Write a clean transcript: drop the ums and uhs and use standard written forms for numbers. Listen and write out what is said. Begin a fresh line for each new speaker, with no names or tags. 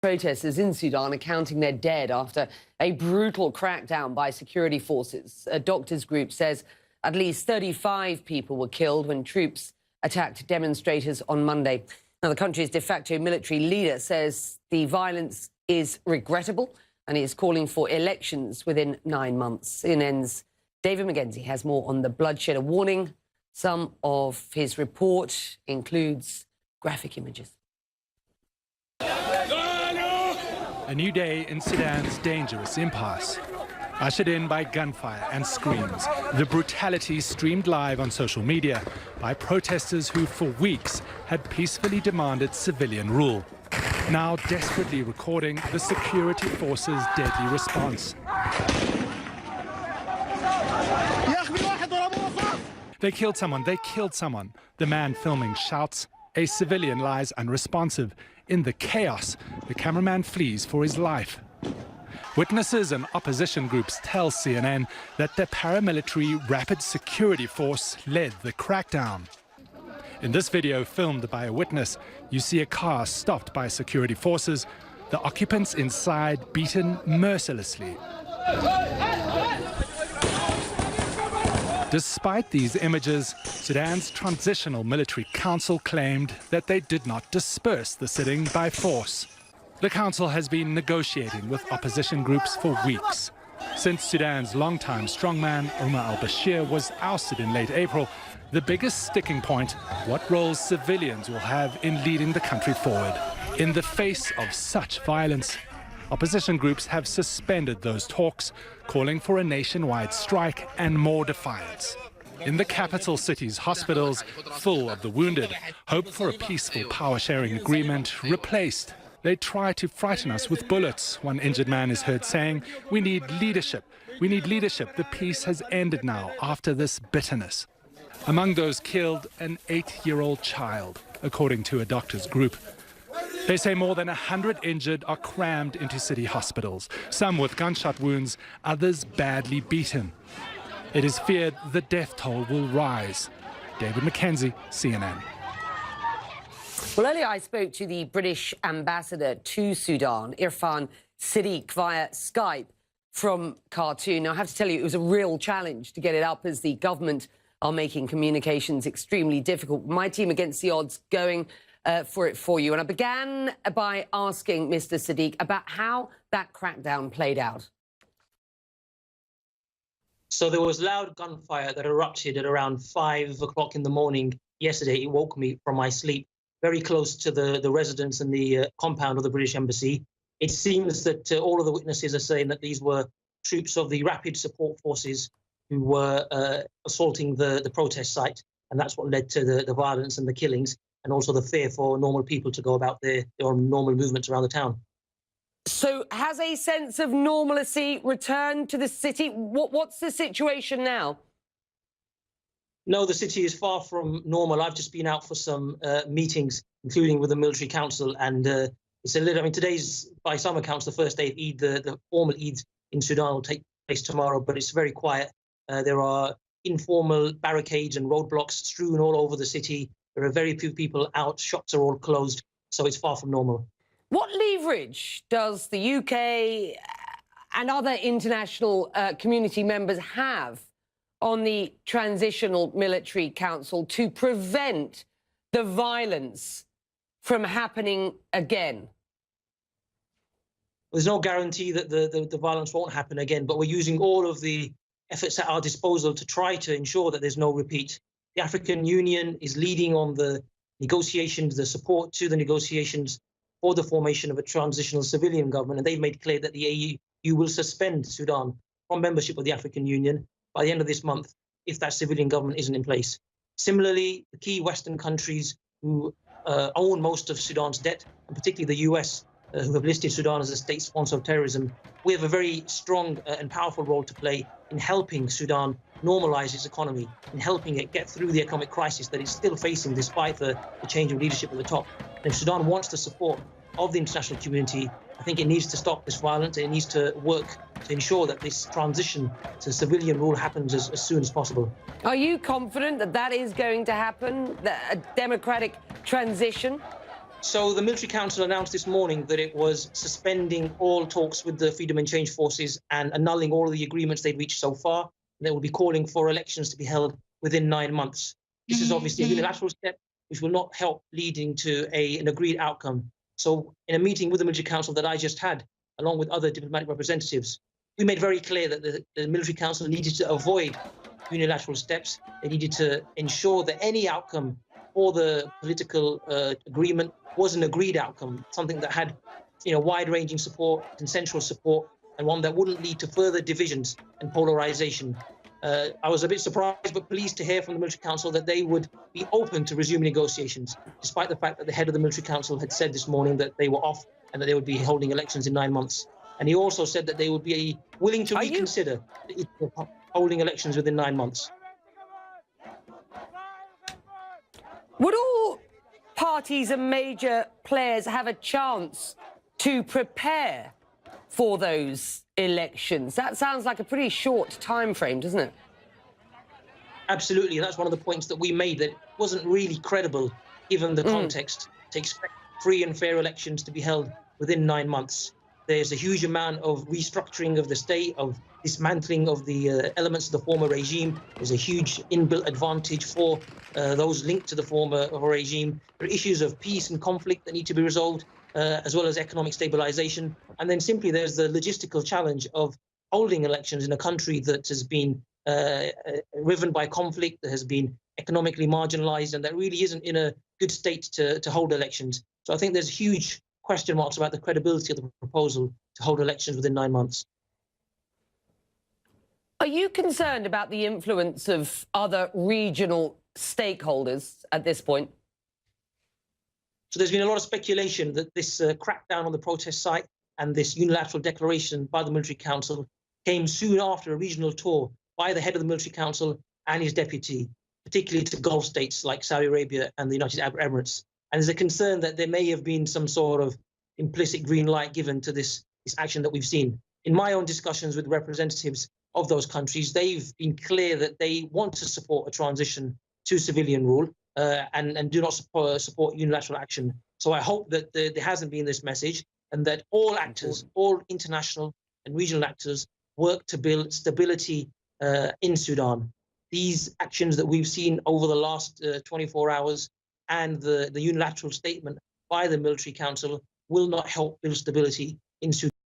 Protesters in Sudan are counting their dead after a brutal crackdown by security forces. A doctors' group says at least 35 people were killed when troops attacked demonstrators on Monday. Now, the country's de facto military leader says the violence is regrettable and he is calling for elections within 9 months. CNN's David McKenzie has more on the bloodshed, a warning. Some of his report includes graphic images.
A new day in Sudan's dangerous impasse. Ushered in by gunfire and screams, the brutality streamed live on social media by protesters who for weeks had peacefully demanded civilian rule, now desperately recording the security forces' deadly response. They killed someone, they killed someone. The man filming shouts. A civilian lies unresponsive. In the chaos, the cameraman flees for his life. Witnesses and opposition groups tell CNN that the paramilitary Rapid Security Force led the crackdown. In this video filmed by a witness, you see a car stopped by security forces, the occupants inside beaten mercilessly. Despite these images, Sudan's Transitional Military Council claimed that they did not disperse the sitting by force. The council has been negotiating with opposition groups for weeks. Since Sudan's longtime strongman Omar al-Bashir was ousted in late April, the biggest sticking point, what roles civilians will have in leading the country forward. In the face of such violence, opposition groups have suspended those talks, calling for a nationwide strike and more defiance. In the capital city's hospitals, full of the wounded, hope for a peaceful power-sharing agreement replaced. They try to frighten us with bullets, one injured man is heard saying. We need leadership. We need leadership. The peace has ended now after this bitterness. Among those killed, an 8-year-old child, according to a doctors' group. They say more than 100 injured are crammed into city hospitals, some with gunshot wounds, others badly beaten. It is feared the death toll will rise. David McKenzie, CNN.
Well, earlier I spoke to the British ambassador to Sudan, Irfan Siddiq, via Skype from Khartoum. Now, I have to tell you, it was a real challenge to get it up as the government are making communications extremely difficult. My team against the odds going for it for you. And I began by asking Mr. Siddiq about how that crackdown played out.
So there was loud gunfire that erupted at around 5 o'clock in the morning yesterday. It woke me from my sleep, very close to the residence and the compound of the British Embassy. It seems that all of the witnesses are saying that these were troops of the Rapid Support Forces who were assaulting the protest site. And that's what led to the violence and the killings, and also the fear for normal people to go about their normal movements around the town.
So has a sense of normalcy returned to the city? What's the situation now?
No, the city is far from normal. I've just been out for some meetings, including with the military council, and it's a little, I mean, today's, by some accounts, the first day of Eid. The formal Eid in Sudan will take place tomorrow, but it's very quiet. There are informal barricades and roadblocks strewn all over the city. There are very few people out, shops are all closed, so it's far from normal.
What leverage does the UK and other international community members have on the Transitional Military Council to prevent the violence from happening again?
There's no guarantee that the violence won't happen again, but we're using all of the efforts at our disposal to try to ensure that there's no repeat. The African Union is leading on the negotiations, the support to the negotiations for the formation of a transitional civilian government, and they've made clear that the AU will suspend Sudan from membership of the African Union by the end of this month if that civilian government isn't in place. Similarly, the key Western countries who own most of Sudan's debt, and particularly the US, who have listed Sudan as a state sponsor of terrorism, we have a very strong and powerful role to play in helping Sudan normalize its economy, in helping it get through the economic crisis that it's still facing despite the change of leadership at the top. And if Sudan wants the support of the international community, I think it needs to stop this violence. It needs to work to ensure that this transition to civilian rule happens as soon as possible.
Are you confident that that is going to happen, a democratic transition?
So the Military Council announced this morning that it was suspending all talks with the Freedom and Change forces and annulling all of the agreements they'd reached so far. And they will be calling for elections to be held within 9 months. This is obviously a unilateral step which will not help leading to an agreed outcome. So in a meeting with the Military Council that I just had, along with other diplomatic representatives, we made very clear that the Military Council needed to avoid unilateral steps. They needed to ensure that any outcome for the political agreement was an agreed outcome, something that had, wide-ranging support, consensual support, and one that wouldn't lead to further divisions and polarization. I was a bit surprised but pleased to hear from the Military Council that they would be open to resuming negotiations, despite the fact that the head of the Military Council had said this morning that they were off and that they would be holding elections in 9 months. And he also said that they would be willing to reconsider holding elections within 9 months.
Would all parties and major players have a chance to prepare for those elections? That sounds like a pretty short time frame, doesn't it?
Absolutely, and that's one of the points that we made, that it wasn't really credible, given the context, to expect free and fair elections to be held within 9 months. There's a huge amount of restructuring of the state, of dismantling of the elements of the former regime. There's a huge inbuilt advantage for those linked to the former regime. There are issues of peace and conflict that need to be resolved, as well as economic stabilization. And then simply there's the logistical challenge of holding elections in a country that has been riven by conflict, that has been economically marginalized, and that really isn't in a good state to hold elections. So I think there's huge question marks about the credibility of the proposal to hold elections within 9 months.
Are you concerned about the influence of other regional stakeholders at this point?
So there's been a lot of speculation that this crackdown on the protest site and this unilateral declaration by the Military Council came soon after a regional tour by the head of the Military Council and his deputy, particularly to Gulf states like Saudi Arabia and the United Arab Emirates. And there's a concern that there may have been some sort of implicit green light given to this action that we've seen. In my own discussions with representatives of those countries, they've been clear that they want to support a transition to civilian rule and do not support unilateral action. So I hope that there hasn't been this message, and that all actors, all international and regional actors, work to build stability in Sudan. These actions that we've seen over the last 24 hours and the unilateral statement by the Military Council will not help build stability in Sudan.